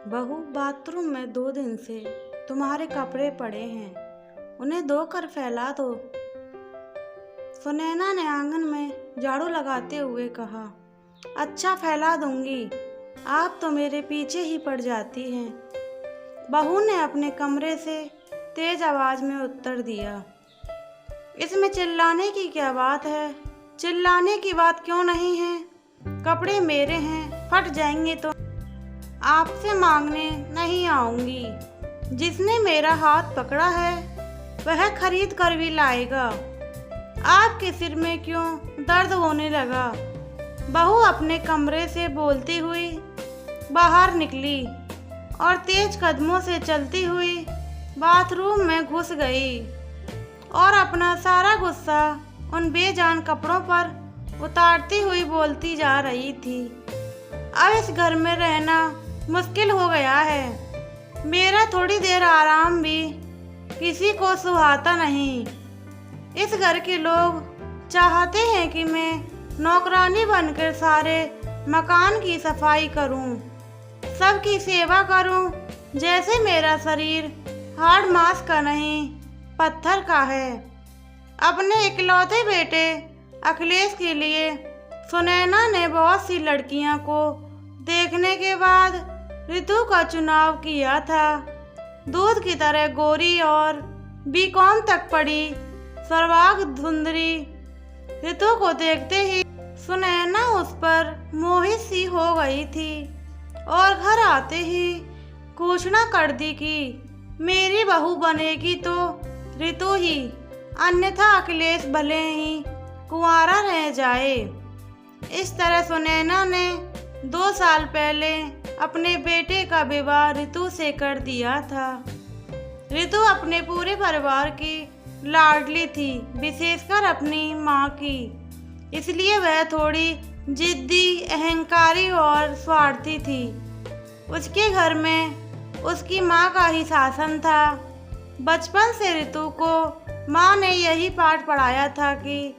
बहू, बाथरूम में 2 दिन से तुम्हारे कपड़े पड़े हैं, उन्हें धोकर फैला दो। सुनैना ने आंगन में झाड़ू लगाते हुए कहा। अच्छा, फैला दूंगी, आप तो मेरे पीछे ही पड़ जाती हैं। बहू ने अपने कमरे से तेज आवाज में उत्तर दिया। इसमें चिल्लाने की क्या बात है? चिल्लाने की बात क्यों नहीं है? कपड़े मेरे हैं, फट जाएंगे तो आपसे मांगने नहीं आऊंगी। जिसने मेरा हाथ पकड़ा है वह खरीद कर भी लाएगा। आपके सिर में क्यों दर्द होने लगा? बहू अपने कमरे से बोलती हुई बाहर निकली और तेज कदमों से चलती हुई बाथरूम में घुस गई और अपना सारा गुस्सा उन बेजान कपड़ों पर उतारती हुई बोलती जा रही थी। अब इस घर में रहना मुश्किल हो गया है। मेरा थोड़ी देर आराम भी किसी को सुहाता नहीं। इस घर के लोग चाहते हैं कि मैं नौकरानी बनकर सारे मकान की सफाई करूं, सबकी सेवा करूं, जैसे मेरा शरीर हाड़ मांस का नहीं पत्थर का है। अपने इकलौते बेटे अखिलेश के लिए सुनैना ने बहुत सी लड़कियां को देखने के बाद ऋतु का चुनाव किया था। दूध की तरह गोरी और बीकॉम तक पढ़ी सर्वांग सुंदरी ऋतु को देखते ही सुनैना उस पर मोहित सी हो गई थी और घर आते ही घोषणा कर दी कि मेरी बहू बनेगी तो ऋतु ही, अन्यथा अखिलेश भले ही कुंवारा रह जाए। इस तरह सुनैना ने 2 साल पहले अपने बेटे का विवाह ऋतु से कर दिया था। ऋतु अपने पूरे परिवार की लाडली थी, विशेषकर अपनी माँ की। इसलिए वह थोड़ी जिद्दी, अहंकारी और स्वार्थी थी। उसके घर में उसकी माँ का ही शासन था। बचपन से ऋतु को माँ ने यही पाठ पढ़ाया था कि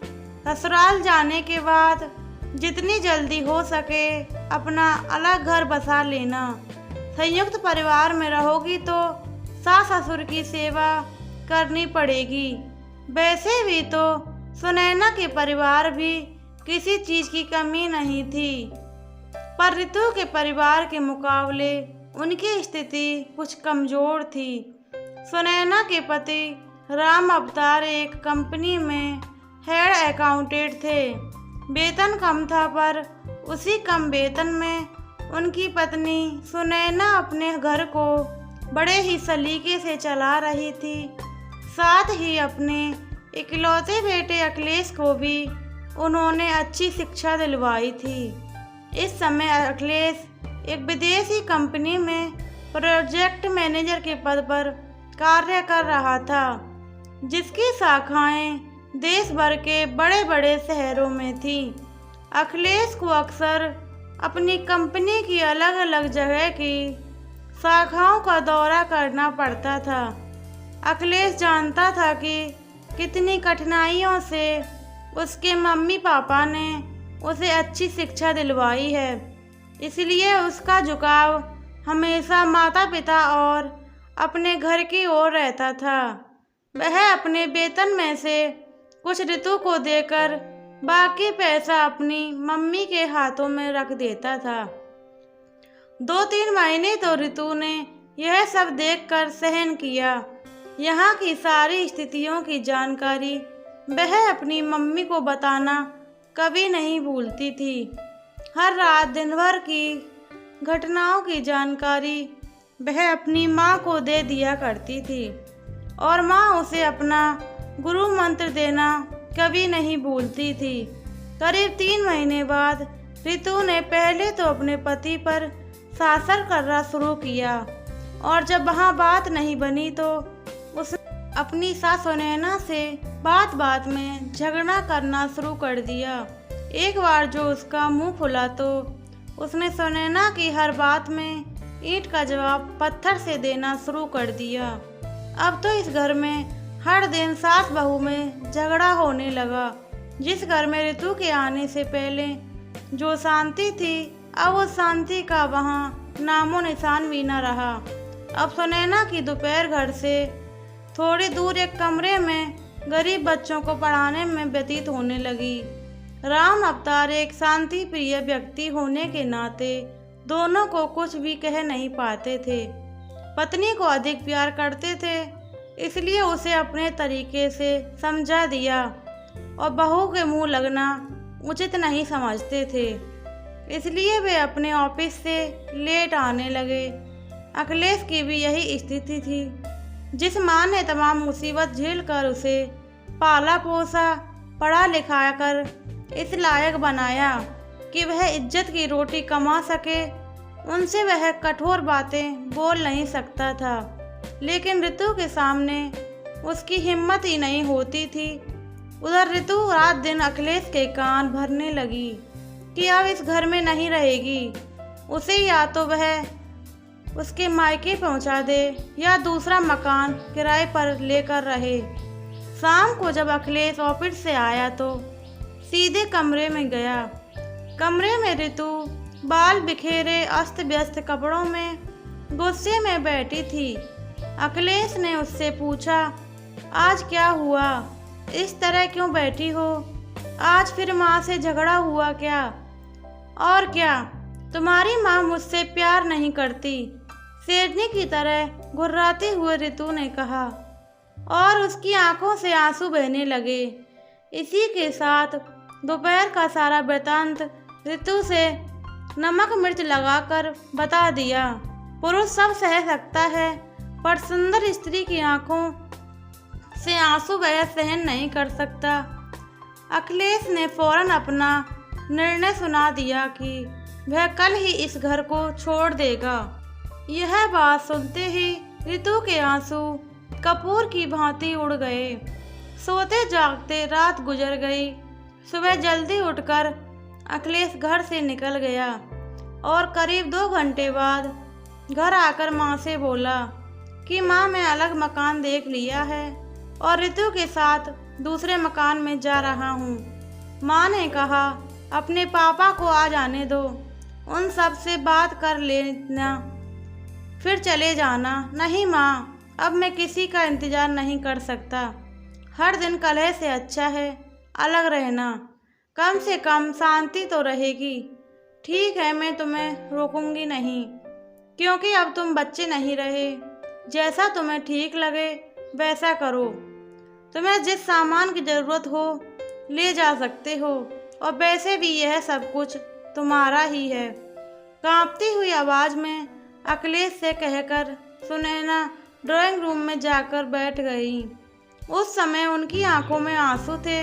ससुराल जाने के बाद जितनी जल्दी हो सके अपना अलग घर बसा लेना। संयुक्त परिवार में रहोगी तो सास ससुर की सेवा करनी पड़ेगी। वैसे भी तो सुनैना के परिवार भी किसी चीज़ की कमी नहीं थी, पर ऋतु के परिवार के मुकाबले उनकी स्थिति कुछ कमज़ोर थी। सुनैना के पति राम अवतार एक कंपनी में हेड अकाउंटेंट थे। वेतन कम था, पर उसी कम वेतन में उनकी पत्नी सुनैना अपने घर को बड़े ही सलीके से चला रही थी। साथ ही अपने इकलौते बेटे अखिलेश को भी उन्होंने अच्छी शिक्षा दिलवाई थी। इस समय अखिलेश एक विदेशी कंपनी में प्रोजेक्ट मैनेजर के पद पर कार्य कर रहा था, जिसकी शाखाएं देश भर के बड़े बड़े शहरों में थी। अखिलेश को अक्सर अपनी कंपनी की अलग अलग जगह की शाखाओं का दौरा करना पड़ता था। अखिलेश जानता था कि कितनी कठिनाइयों से उसके मम्मी पापा ने उसे अच्छी शिक्षा दिलवाई है। इसलिए उसका झुकाव हमेशा माता पिता और अपने घर की ओर रहता था। वह अपने वेतन में से कुछ ऋतु को देकर बाकी पैसा अपनी मम्मी के हाथों में रख देता था। 2-3 महीने तो ऋतु ने यह सब देखकर सहन किया। यहाँ की सारी स्थितियों की जानकारी वह अपनी मम्मी को बताना कभी नहीं भूलती थी। हर रात दिन भर की घटनाओं की जानकारी वह अपनी माँ को दे दिया करती थी और माँ उसे अपना गुरु मंत्र देना कभी नहीं भूलती थी। करीब 3 महीने बाद ऋतु ने पहले तो अपने पति पर शासन करना शुरू किया और जब वहाँ बात नहीं बनी तो उसने अपनी सास सुनैना से बात बात में झगड़ा करना शुरू कर दिया। एक बार जो उसका मुंह खुला तो उसने सुनैना की हर बात में ईंट का जवाब पत्थर से देना शुरू कर दिया। अब तो इस घर में हर दिन सास बहू में झगड़ा होने लगा। जिस घर में ऋतु के आने से पहले जो शांति थी, अब उस शांति का वहाँ नामो निशान भी न रहा। अब सुनैना की दोपहर घर से थोड़ी दूर एक कमरे में गरीब बच्चों को पढ़ाने में व्यतीत होने लगी। राम अवतार एक शांति प्रिय व्यक्ति होने के नाते दोनों को कुछ भी कह नहीं पाते थे। पत्नी को अधिक प्यार करते थे, इसलिए उसे अपने तरीके से समझा दिया और बहू के मुंह लगना उचित नहीं समझते थे, इसलिए वे अपने ऑफिस से लेट आने लगे। अखिलेश की भी यही स्थिति थी। जिस माँ ने तमाम मुसीबत झेलकर उसे पाला पोसा, पढ़ा लिखा कर इस लायक बनाया कि वह इज्जत की रोटी कमा सके, उनसे वह कठोर बातें बोल नहीं सकता था। लेकिन ऋतु के सामने उसकी हिम्मत ही नहीं होती थी। उधर ऋतु रात दिन अखिलेश के कान भरने लगी कि अब इस घर में नहीं रहेगी। उसे या तो वह उसके मायके पहुंचा दे या दूसरा मकान किराए पर लेकर रहे। शाम को जब अखिलेश ऑफिस से आया तो सीधे कमरे में गया। कमरे में ऋतु बाल बिखेरे अस्त व्यस्त कपड़ों में गुस्से में बैठी थी। अखिलेश ने उससे पूछा, आज क्या हुआ, इस तरह क्यों बैठी हो? आज फिर माँ से झगड़ा हुआ क्या? और क्या, तुम्हारी माँ मुझसे प्यार नहीं करती? शेरनी की तरह घुर्राते हुए ऋतु ने कहा और उसकी आंखों से आंसू बहने लगे। इसी के साथ दोपहर का सारा वृतांत ऋतु से नमक मिर्च लगाकर बता दिया। पुरुष सब सह सकता है, पर सुंदर स्त्री की आंखों से आंसू वह सहन नहीं कर सकता। अखिलेश ने फौरन अपना निर्णय सुना दिया कि वह कल ही इस घर को छोड़ देगा। यह बात सुनते ही ऋतु के आंसू कपूर की भांति उड़ गए। सोते जागते रात गुजर गई। सुबह जल्दी उठकर अखिलेश घर से निकल गया और करीब 2 घंटे बाद घर आकर माँ से बोला कि माँ, मैं अलग मकान देख लिया है और ऋतु के साथ दूसरे मकान में जा रहा हूँ। माँ ने कहा, अपने पापा को आ जाने दो, उन सब से बात कर लेना, फिर चले जाना। नहीं माँ, अब मैं किसी का इंतज़ार नहीं कर सकता। हर दिन कलह से अच्छा है अलग रहना, कम से कम शांति तो रहेगी। ठीक है, मैं तुम्हें रोकूंगी नहीं, क्योंकि अब तुम बच्चे नहीं रहे। जैसा तुम्हें ठीक लगे वैसा करो। तुम्हें जिस सामान की ज़रूरत हो ले जा सकते हो, और वैसे भी यह सब कुछ तुम्हारा ही है। कांपती हुई आवाज़ में अखिलेश से कहकर सुनैना ड्राइंग रूम में जाकर बैठ गई। उस समय उनकी आंखों में आंसू थे,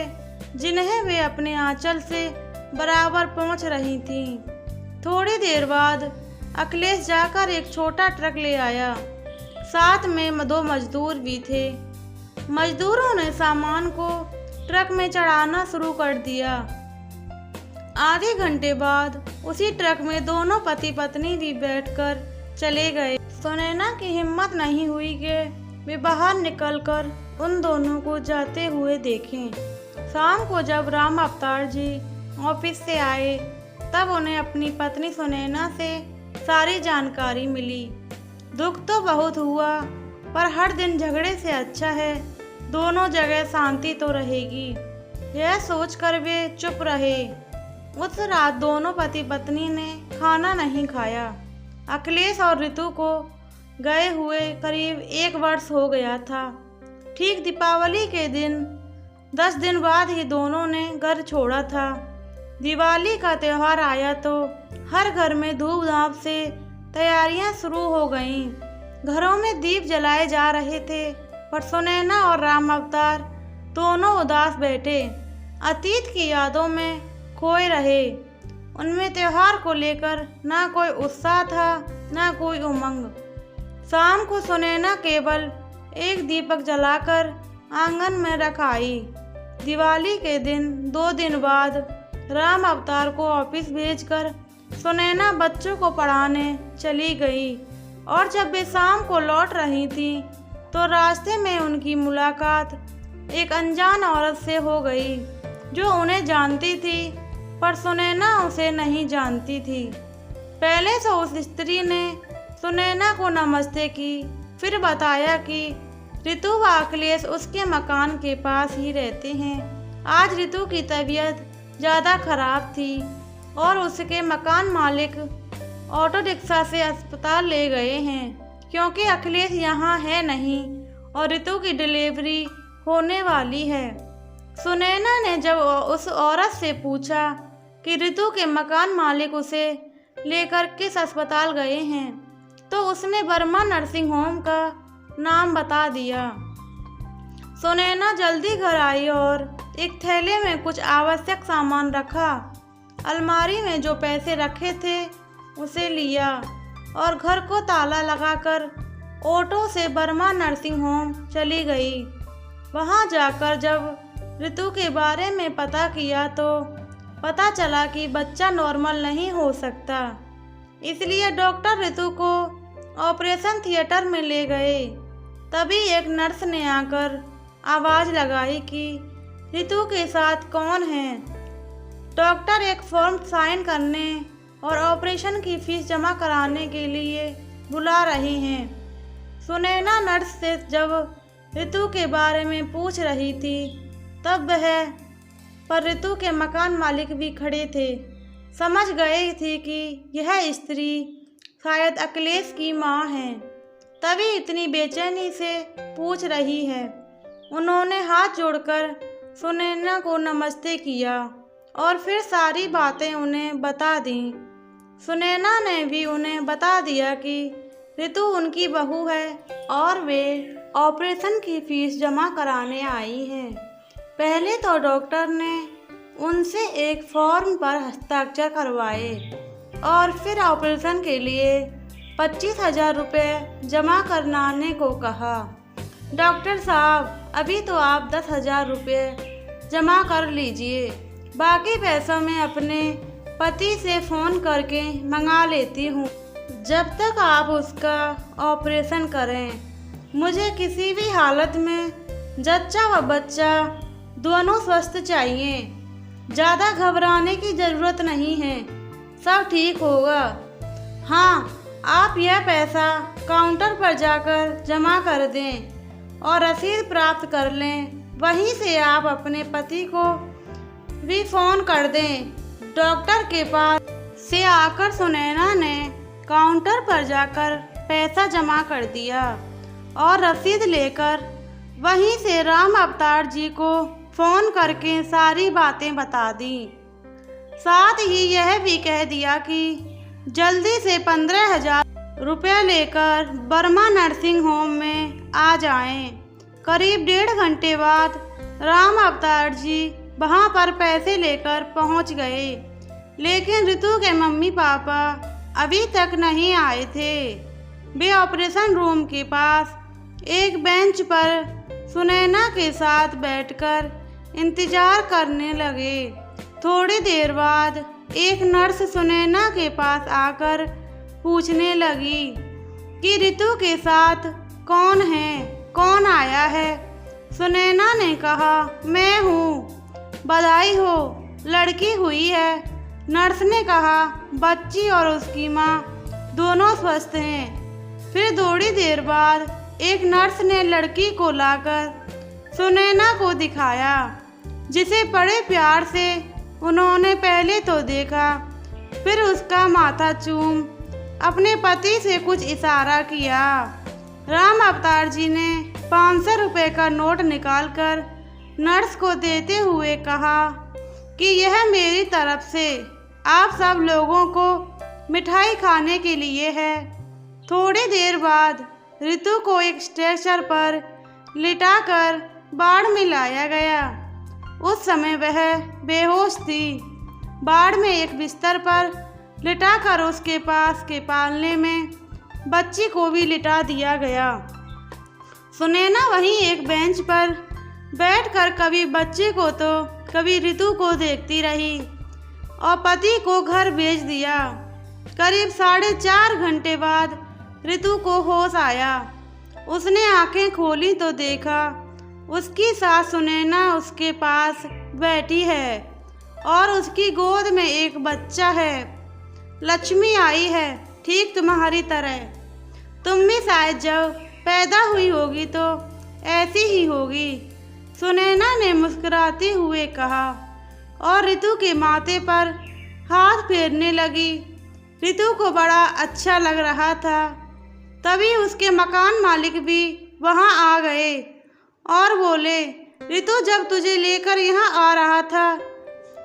जिन्हें वे अपने आंचल से बराबर पोंछ रही थीं। थोड़ी देर बाद अखिलेश जाकर एक छोटा ट्रक ले आया। साथ में 2 मजदूर भी थे। मजदूरों ने सामान को ट्रक में चढ़ाना शुरू कर दिया। आधे घंटे बाद उसी ट्रक में दोनों पति पत्नी भी बैठकर चले गए। सुनैना की हिम्मत नहीं हुई कि वे बाहर निकलकर उन दोनों को जाते हुए देखें। शाम को जब राम अवतार जी ऑफिस से आए, तब उन्हें अपनी पत्नी सुनैना से सारी जानकारी मिली। दुख तो बहुत हुआ, पर हर दिन झगड़े से अच्छा है दोनों जगह शांति तो रहेगी। यह सोचकर वे चुप रहे। उस रात दोनों पति पत्नी ने खाना नहीं खाया। अखिलेश और ऋतु को गए हुए करीब 1 वर्ष हो गया था। ठीक दीपावली के दिन 10 दिन बाद ही दोनों ने घर छोड़ा था। दिवाली का त्यौहार आया तो हर घर में धूमधाम से तैयारियां शुरू हो गईं। घरों में दीप जलाए जा रहे थे, पर सुनैना और राम अवतार दोनों उदास बैठे, अतीत की यादों में खोए रहे। उनमें त्योहार को लेकर ना कोई उत्साह था ना कोई उमंग। शाम को सुनैना केवल एक दीपक जलाकर आंगन में रख आई। दिवाली के दिन 2 दिन बाद राम अवतार को ऑफिस भेजकर सुनैना बच्चों को पढ़ाने चली गई, और जब वे शाम को लौट रही थी तो रास्ते में उनकी मुलाकात एक अनजान औरत से हो गई, जो उन्हें जानती थी पर सुनैना उसे नहीं जानती थी। पहले तो उस स्त्री ने सुनैना को नमस्ते की, फिर बताया कि ऋतु व अखिलेश उसके मकान के पास ही रहते हैं। आज ऋतु की तबीयत ज़्यादा खराब थी और उसके मकान मालिक ऑटो रिक्शा से अस्पताल ले गए हैं, क्योंकि अखिलेश यहाँ है नहीं और ऋतु की डिलीवरी होने वाली है। सुनैना ने जब उस औरत से पूछा कि ऋतु के मकान मालिक उसे लेकर किस अस्पताल गए हैं, तो उसने वर्मा नर्सिंग होम का नाम बता दिया। सुनैना जल्दी घर आई और एक थैले में कुछ आवश्यक सामान रखा। अलमारी में जो पैसे रखे थे उसे लिया और घर को ताला लगाकर ऑटो से वर्मा नर्सिंग होम चली गई। वहां जाकर जब ऋतु के बारे में पता किया तो पता चला कि बच्चा नॉर्मल नहीं हो सकता, इसलिए डॉक्टर ऋतु को ऑपरेशन थिएटर में ले गए। तभी एक नर्स ने आकर आवाज़ लगाई कि ऋतु के साथ कौन है। डॉक्टर एक फॉर्म साइन करने और ऑपरेशन की फीस जमा कराने के लिए बुला रहे हैं। सुनैना नर्स से जब ऋतु के बारे में पूछ रही थी तब वह पर ऋतु के मकान मालिक भी खड़े थे। समझ गई थी कि यह स्त्री शायद अखिलेश की माँ है, तभी इतनी बेचैनी से पूछ रही है। उन्होंने हाथ जोड़कर सुनैना को नमस्ते किया और फिर सारी बातें उन्हें बता दी। सुनैना ने भी उन्हें बता दिया कि ऋतु उनकी बहू है और वे ऑपरेशन की फीस जमा कराने आई हैं। पहले तो डॉक्टर ने उनसे एक फॉर्म पर हस्ताक्षर करवाए और फिर ऑपरेशन के लिए 25,000 रुपये जमा कराने को कहा। डॉक्टर साहब, अभी तो आप 10,000 रुपये जमा कर लीजिए, बाकी पैसों में अपने पति से फ़ोन करके मंगा लेती हूँ, जब तक आप उसका ऑपरेशन करें। मुझे किसी भी हालत में जच्चा व बच्चा दोनों स्वस्थ चाहिए। ज़्यादा घबराने की ज़रूरत नहीं है, सब ठीक होगा। हाँ, आप यह पैसा काउंटर पर जाकर जमा कर दें और रसीद प्राप्त कर लें। वहीं से आप अपने पति को भी फ़ोन कर दें। डॉक्टर के पास से आकर सुनैना ने काउंटर पर जाकर पैसा जमा कर दिया और रसीद लेकर वहीं से राम अवतार जी को फ़ोन करके सारी बातें बता दी। साथ ही यह भी कह दिया कि जल्दी से 15,000 रुपये लेकर वर्मा नर्सिंग होम में आ जाएं। करीब 1.5 घंटे बाद राम अवतार जी वहां पर पैसे लेकर पहुंच गए, लेकिन ऋतु के मम्मी पापा अभी तक नहीं आए थे। वे ऑपरेशन रूम के पास एक बेंच पर सुनैना के साथ बैठकर इंतजार करने लगे। थोड़ी देर बाद एक नर्स सुनैना के पास आकर पूछने लगी कि ऋतु के साथ कौन है, कौन आया है। सुनैना ने कहा, मैं हूँ, बधाई हो, लड़की हुई है। नर्स ने कहा, बच्ची और उसकी माँ दोनों स्वस्थ हैं। फिर थोड़ी देर बाद एक नर्स ने लड़की को लाकर सुनैना को दिखाया, जिसे बड़े प्यार से उन्होंने पहले तो देखा, फिर उसका माथा चूम अपने पति से कुछ इशारा किया। राम अवतार जी ने 500 रुपये का नोट निकालकर नर्स को देते हुए कहा कि यह मेरी तरफ से आप सब लोगों को मिठाई खाने के लिए है। थोड़ी देर बाद ऋतु को एक स्ट्रेचर पर लिटाकर बाढ़ में लाया गया। उस समय वह बेहोश थी। बाढ़ में एक बिस्तर पर लिटाकर उसके पास के पालने में बच्ची को भी लिटा दिया गया। सुनैना वहीं एक बेंच पर बैठकर कभी बच्चे को तो कभी ऋतु को देखती रही और पति को घर भेज दिया। करीब 4.5 घंटे बाद ऋतु को होश आया। उसने आंखें खोली तो देखा उसकी सास सुनैना उसके पास बैठी है और उसकी गोद में एक बच्चा है। लक्ष्मी आई है, ठीक तुम्हारी तरह। तुम भी शायद जब पैदा हुई होगी तो ऐसी ही होगी, सुनैना ने मुस्कुराते हुए कहा और ऋतु के माथे पर हाथ फेरने लगी। ऋतु को बड़ा अच्छा लग रहा था। तभी उसके मकान मालिक भी वहां आ गए और बोले, ऋतु, जब तुझे लेकर यहाँ आ रहा था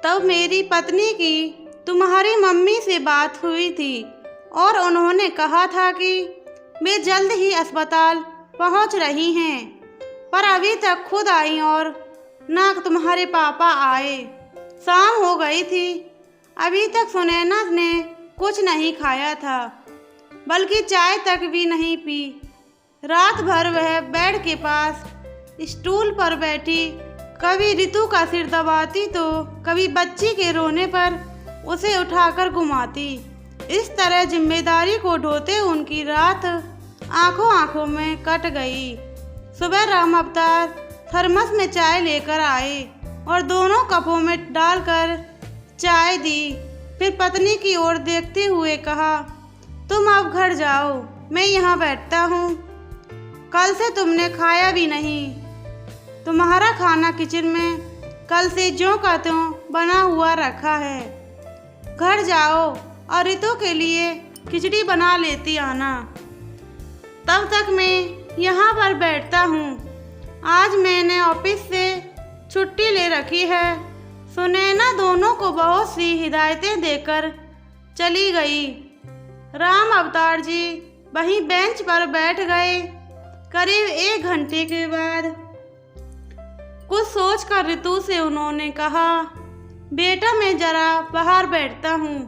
तब मेरी पत्नी की तुम्हारी मम्मी से बात हुई थी और उन्होंने कहा था कि वे जल्द ही अस्पताल पहुँच रही हैं, पर अभी तक खुद आई और ना तुम्हारे पापा आए। शाम हो गई थी, अभी तक सुनैना ने कुछ नहीं खाया था, बल्कि चाय तक भी नहीं पी। रात भर वह बेड के पास स्टूल पर बैठी कभी ऋतु का सिर दबाती तो कभी बच्ची के रोने पर उसे उठाकर घुमाती। इस तरह जिम्मेदारी को ढोते उनकी रात आंखों आंखों में कट गई। सुबह राम अवतार थर्मस में चाय लेकर आए और दोनों कपों में डालकर चाय दी। फिर पत्नी की ओर देखते हुए कहा, तुम अब घर जाओ, मैं यहाँ बैठता हूँ। कल से तुमने खाया भी नहीं। तुम्हारा खाना किचन में कल से ज्यों का त्यों बना हुआ रखा है। घर जाओ और ऋतु के लिए खिचड़ी बना लेती आना। तब तक मैं यहाँ पर बैठता हूँ। आज मैंने ऑफिस से छुट्टी ले रखी है। सुनैना दोनों को बहुत सी हिदायतें देकर चली गई। राम अवतार जी वहीं बेंच पर बैठ गए। करीब 1 घंटे के बाद कुछ सोचकर ऋतु से उन्होंने कहा, बेटा, मैं जरा बाहर बैठता हूँ,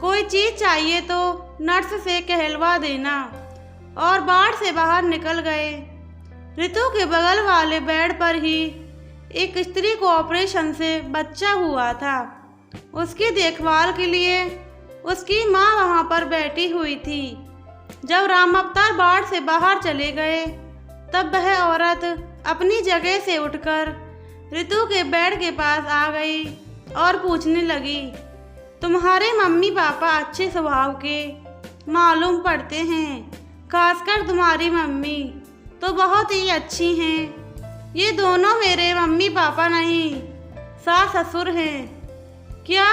कोई चीज़ चाहिए तो नर्स से कहलवा देना। और बार से बाहर निकल गए। ऋतु के बगल वाले बेड पर ही एक स्त्री को ऑपरेशन से बच्चा हुआ था। उसकी देखभाल के लिए उसकी माँ वहाँ पर बैठी हुई थी। जब राम अवतार बार से बाहर चले गए तब वह औरत अपनी जगह से उठकर ऋतु के बेड के पास आ गई और पूछने लगी, तुम्हारे मम्मी पापा अच्छे स्वभाव के मालूम पड़ते हैं, खासकर तुम्हारी मम्मी तो बहुत ही अच्छी हैं। ये दोनों मेरे मम्मी पापा नहीं, सास ससुर हैं। क्या?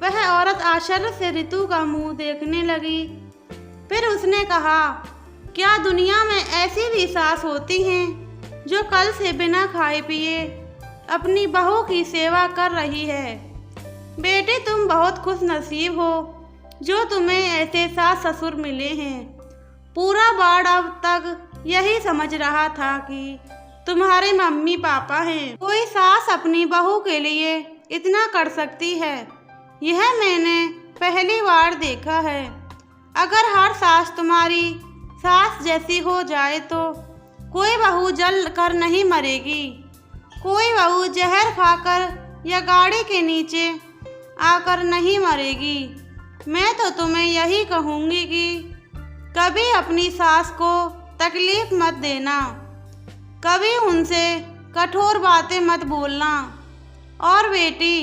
वह औरत आश्चर्य से ऋतु का मुंह देखने लगी। फिर उसने कहा, क्या दुनिया में ऐसी भी सास होती हैं जो कल से बिना खाए पिए अपनी बहू की सेवा कर रही है? बेटे, तुम बहुत खुश नसीब हो जो तुम्हें ऐसे सास ससुर मिले हैं। पूरा वार्ड अब तक यही समझ रहा था कि तुम्हारे मम्मी पापा हैं। कोई सास अपनी बहू के लिए इतना कर सकती है, यह मैंने पहली बार देखा है। अगर हर सास तुम्हारी सास जैसी हो जाए तो कोई बहू जल कर नहीं मरेगी, कोई बहू जहर खाकर या गाड़ी के नीचे आकर नहीं मरेगी। मैं तो तुम्हें यही कहूँगी कि कभी अपनी सास को तकलीफ मत देना, कभी उनसे कठोर बातें मत बोलना। और बेटी,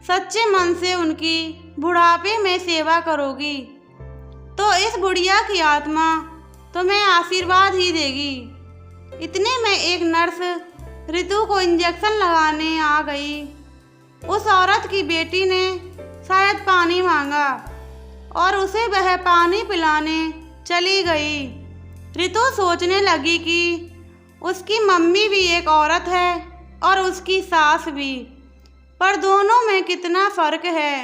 सच्चे मन से उनकी बुढ़ापे में सेवा करोगी तो इस बुढ़िया की आत्मा तुम्हें आशीर्वाद ही देगी। इतने में एक नर्स ऋतु को इंजेक्शन लगाने आ गई। उस औरत की बेटी ने शायद पानी मांगा और उसे वह पानी पिलाने चली गई। ऋतु सोचने लगी कि उसकी मम्मी भी एक औरत है और उसकी सास भी, पर दोनों में कितना फर्क है।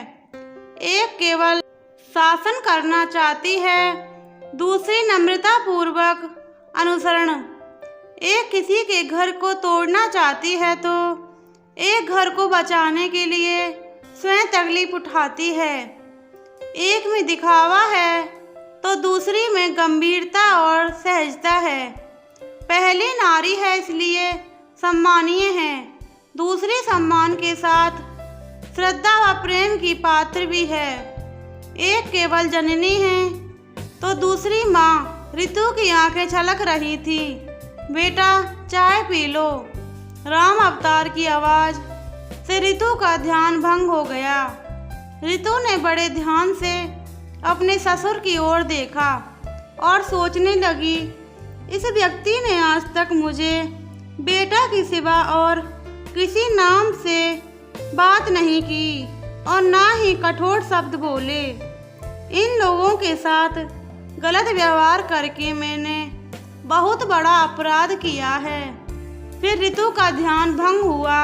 एक केवल शासन करना चाहती है, दूसरी नम्रता पूर्वक अनुसरण। एक किसी के घर को तोड़ना चाहती है तो एक घर को बचाने के लिए स्वयं तकलीफ उठाती है। एक में दिखावा है तो दूसरी में गंभीरता और सहजता है। पहली नारी है इसलिए सम्मानीय है, दूसरी सम्मान के साथ श्रद्धा व प्रेम की पात्र भी है। एक केवल जननी है तो दूसरी माँ। ऋतु की आंखें छलक रही थी। बेटा, चाय पी लो। राम अवतार की आवाज़ से ऋतु का ध्यान भंग हो गया। ऋतु ने बड़े ध्यान से अपने ससुर की ओर देखा और सोचने लगी, इस व्यक्ति ने आज तक मुझे बेटा की सिवा और किसी नाम से बात नहीं की और ना ही कठोर शब्द बोले। इन लोगों के साथ गलत व्यवहार करके मैंने बहुत बड़ा अपराध किया है। फिर रितु का ध्यान भंग हुआ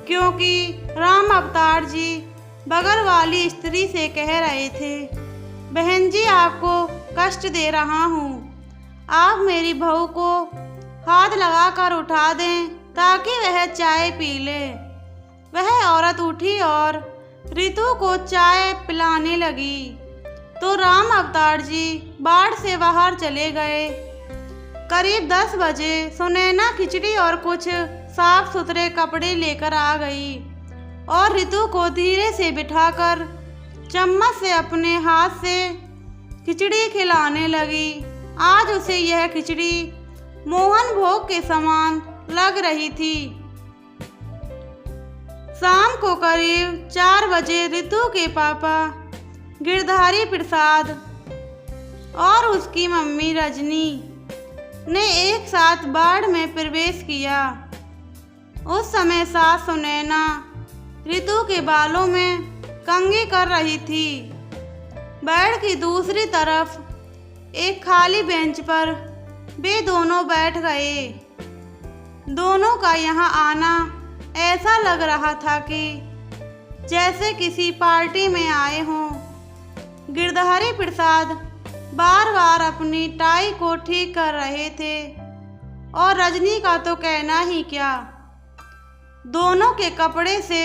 क्योंकि राम अवतार जी बगल वाली स्त्री से कह रहे थे, बहन जी आपको कष्ट दे रहा हूँ, आप मेरी बहू को हाथ लगाकर उठा दें ताकि वह चाय पी ले। वह औरत उठी और रितु को चाय पिलाने लगी तो राम अवतार जी बाड़ से बाहर चले गए। करीब 10 बजे सुनैना खिचड़ी और कुछ साफ सुथरे कपड़े लेकर आ गई और रितु को धीरे से बिठाकर चम्मच से अपने हाथ से खिचड़ी खिलाने लगी। आज उसे यह खिचड़ी मोहन भोग के समान लग रही थी। शाम को करीब 4 बजे रितु के पापा गिरधारी प्रसाद और उसकी मम्मी रजनी ने एक साथ बाड़ में प्रवेश किया। उस समय सास सुनैना रितु के बालों में कंघी कर रही थी। बेड की दूसरी तरफ एक खाली बेंच पर वे दोनों बैठ गए। दोनों का यहाँ आना ऐसा लग रहा था कि जैसे किसी पार्टी में आए हों। गिरधारी प्रसाद बार बार अपनी टाई को ठीक कर रहे थे और रजनी का तो कहना ही क्या, दोनों के कपड़े से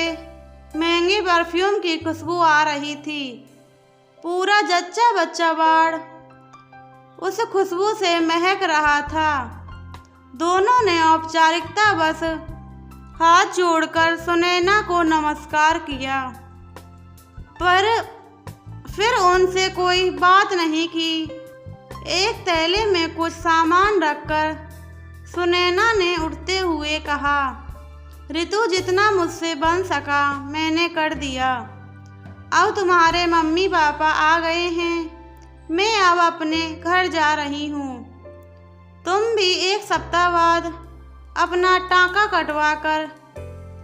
महंगे परफ्यूम की खुशबू आ रही थी। पूरा जच्चा बच्चा बाड़ उस खुशबू से महक रहा था। दोनों ने औपचारिकता बस हाथ जोड़कर सुनैना को नमस्कार किया, पर फिर उनसे कोई बात नहीं की। एक थैले में कुछ सामान रखकर सुनैना ने उठते हुए कहा, रितु जितना मुझसे बन सका मैंने कर दिया। अब तुम्हारे मम्मी पापा आ गए हैं, मैं अब अपने घर जा रही हूँ। तुम भी 1 सप्ताह बाद अपना टाँका कटवा कर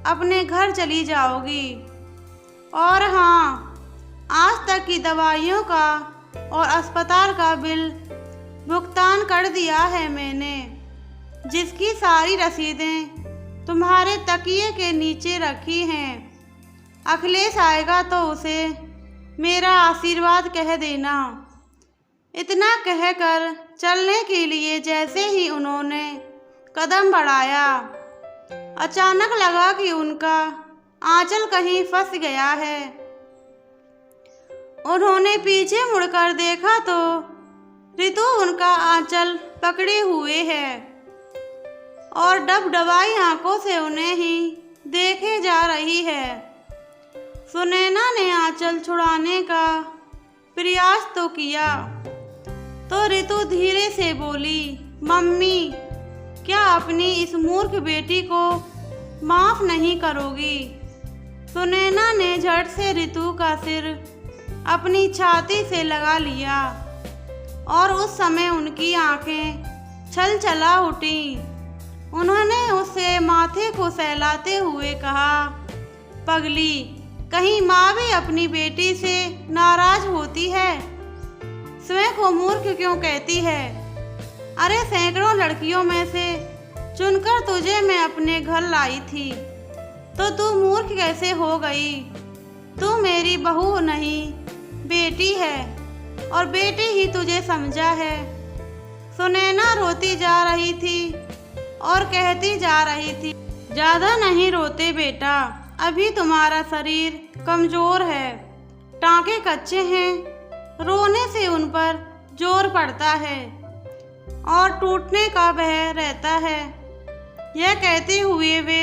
अपने घर चली जाओगी। और हाँ, आज तक की दवाइयों का और अस्पताल का बिल भुगतान कर दिया है मैंने, जिसकी सारी रसीदें तुम्हारे तकिए के नीचे रखी हैं। अखिलेश आएगा तो उसे मेरा आशीर्वाद कह देना। इतना कहकर चलने के लिए जैसे ही उन्होंने कदम बढ़ाया, अचानक लगा कि उनका आंचल कहीं फंस गया है। उन्होंने पीछे मुड़कर देखा तो रितु उनका आंचल पकड़े हुए है और डबडबाई आंखों से उन्हें ही देखे जा रही है। सुनैना ने आंचल छुड़ाने का प्रयास तो किया तो रितु धीरे से बोली, मम्मी क्या अपनी इस मूर्ख बेटी को माफ़ नहीं करोगी? सुनैना ने झट से रितु का सिर अपनी छाती से लगा लिया और उस समय उनकी आंखें छलछला उठी। उन्होंने उससे माथे को सहलाते हुए कहा, पगली, कहीं माँ भी अपनी बेटी से नाराज होती है? स्वयं को मूर्ख क्यों कहती है? अरे सैकड़ों लड़कियों में से चुनकर तुझे मैं अपने घर लाई थी, तो तू मूर्ख कैसे हो गई? तू मेरी बहू नहीं, बेटी है और बेटी ही तुझे समझा है। सुनैना रोती जा रही थी और कहती जा रही थी, ज़्यादा नहीं रोते बेटा, अभी तुम्हारा शरीर कमज़ोर है, टाँके कच्चे हैं, रोने से उन पर जोर पड़ता है और टूटने का भय रहता है। यह कहते हुए वे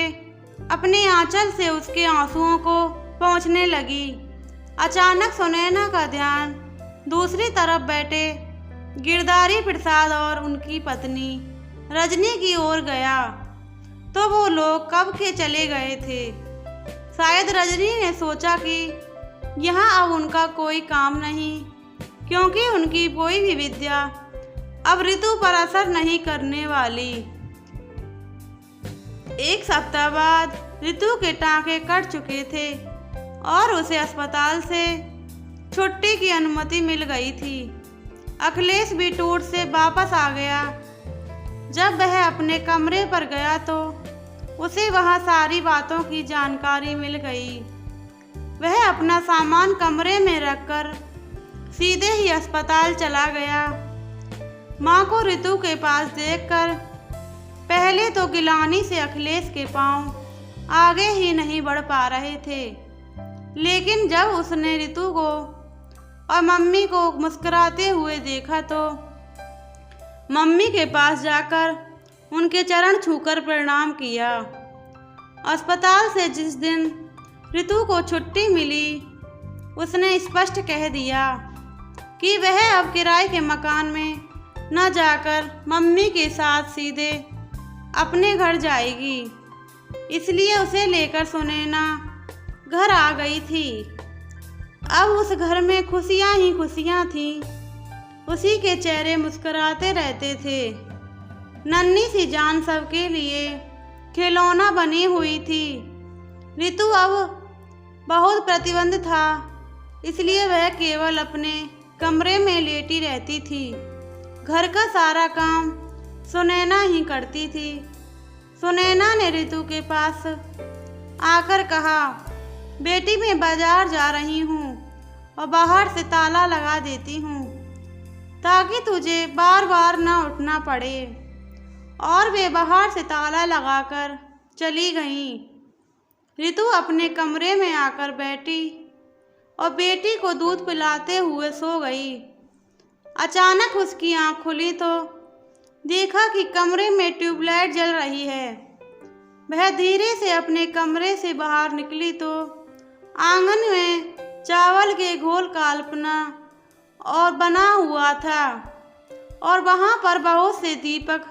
अपने आंचल से उसके आंसुओं को पोंछने लगी। अचानक सुनैना का ध्यान दूसरी तरफ बैठे गिरधारी प्रसाद और उनकी पत्नी रजनी की ओर गया तो वो लोग कब के चले गए थे। शायद रजनी ने सोचा कि यहाँ अब उनका कोई काम नहीं, क्योंकि उनकी कोई भी विद्या अब ऋतु पर असर नहीं करने वाली। एक सप्ताह बाद ऋतु के टाँके कट चुके थे और उसे अस्पताल से छुट्टी की अनुमति मिल गई थी। अखिलेश भी टूर से वापस आ गया। जब वह अपने कमरे पर गया तो उसे वहां सारी बातों की जानकारी मिल गई। वह अपना सामान कमरे में रखकर सीधे ही अस्पताल चला गया। माँ को ऋतु के पास देखकर पहले तो गिलानी से अखिलेश के पांव आगे ही नहीं बढ़ पा रहे थे, लेकिन जब उसने ऋतु को और मम्मी को मुस्कुराते हुए देखा तो मम्मी के पास जाकर उनके चरण छूकर प्रणाम किया। अस्पताल से जिस दिन ऋतु को छुट्टी मिली, उसने स्पष्ट कह दिया कि वह अब किराए के मकान में न जाकर मम्मी के साथ सीधे अपने घर जाएगी। इसलिए उसे लेकर सुनैना घर आ गई थी। अब उस घर में खुशियाँ ही खुशियाँ थीं। उसी के चेहरे मुस्कुराते रहते थे। नन्ही सी जान सबके लिए खिलौना बनी हुई थी। ऋतु अब बहुत प्रतिबंध था, इसलिए वह केवल अपने कमरे में लेटी रहती थी। घर का सारा काम सुनैना ही करती थी। सुनैना ने ऋतु के पास आकर कहा, बेटी मैं बाजार जा रही हूँ और बाहर से ताला लगा देती हूँ ताकि तुझे बार बार न उठना पड़े। और वे बाहर से ताला लगाकर चली गईं। ऋतु अपने कमरे में आकर बैठी और बेटी को दूध पिलाते हुए सो गई। अचानक उसकी आँख खुली तो देखा कि कमरे में ट्यूबलाइट जल रही है। वह धीरे से अपने कमरे से बाहर निकली तो आंगन में चावल के घोल का अल्पना और बना हुआ था और वहाँ पर बहुत से दीपक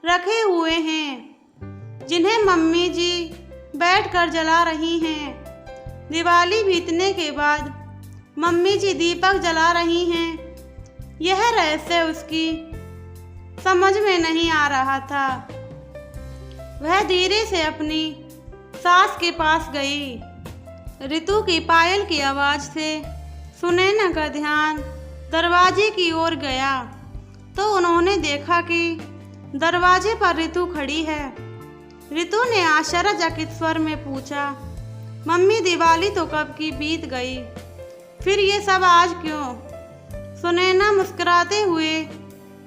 रखे हुए हैं जिन्हें मम्मी जी बैठकर जला रही हैं। दिवाली बीतने के बाद मम्मी जी दीपक जला रही हैं, यह रहस्य उसकी समझ में नहीं आ रहा था। वह धीरे से अपनी सास के पास गई। ऋतु की पायल की आवाज़ से सुनैना का ध्यान दरवाजे की ओर गया तो उन्होंने देखा कि दरवाजे पर ऋतु खड़ी है। ऋतु ने आश्चर्यचकित स्वर में पूछा, मम्मी दिवाली तो कब की बीत गई, फिर ये सब आज क्यों? सुनैना मुस्कुराते हुए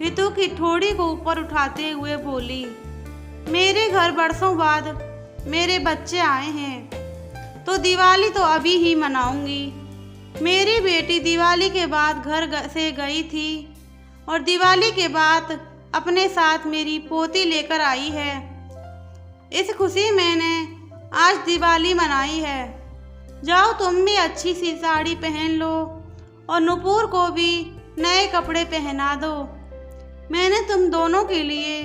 ऋतु की ठोड़ी को ऊपर उठाते हुए बोली, मेरे घर बरसों बाद मेरे बच्चे आए हैं तो दिवाली तो अभी ही मनाऊंगी। मेरी बेटी दिवाली के बाद घर से गई थी और दिवाली के बाद अपने साथ मेरी पोती लेकर आई है। इस खुशी मैंने आज दिवाली मनाई है। जाओ तुम भी अच्छी सी साड़ी पहन लो और नुपुर को भी नए कपड़े पहना दो। मैंने तुम दोनों के लिए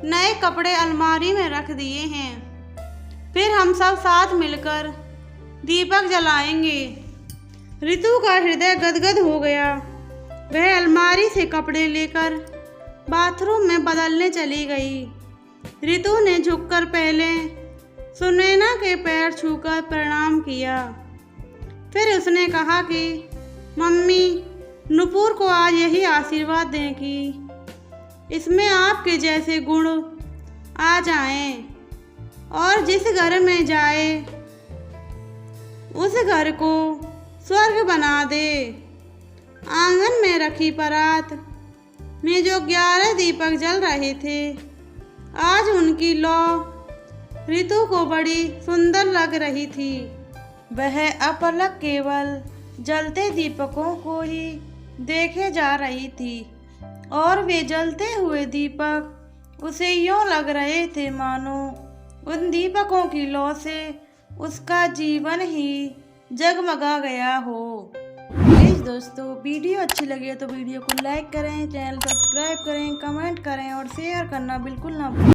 नए कपड़े अलमारी में रख दिए हैं। फिर हम सब साथ मिलकर दीपक जलाएंगे। ऋतु का हृदय गदगद हो गया। वह अलमारी से कपड़े लेकर बाथरूम में बदलने चली गई। ऋतु ने झुककर पहले सुनैना के पैर छूकर प्रणाम किया। फिर उसने कहा कि मम्मी नुपुर को आज यही आशीर्वाद दें कि इसमें आपके जैसे गुण आ जाएं और जिस घर में जाए उस घर को स्वर्ग बना दे। आंगन में रखी परात में जो 11 दीपक जल रहे थे, आज उनकी लौ ऋतु को बड़ी सुंदर लग रही थी। वह अपलक केवल जलते दीपकों को ही देखे जा रही थी और वे जलते हुए दीपक उसे यूं लग रहे थे मानो उन दीपकों की लौ से उसका जीवन ही जगमगा गया हो। प्लीज़ दोस्तों, वीडियो अच्छी लगी है तो वीडियो को लाइक करें, चैनल सब्सक्राइब करें, कमेंट करें और शेयर करना बिल्कुल ना भूलें।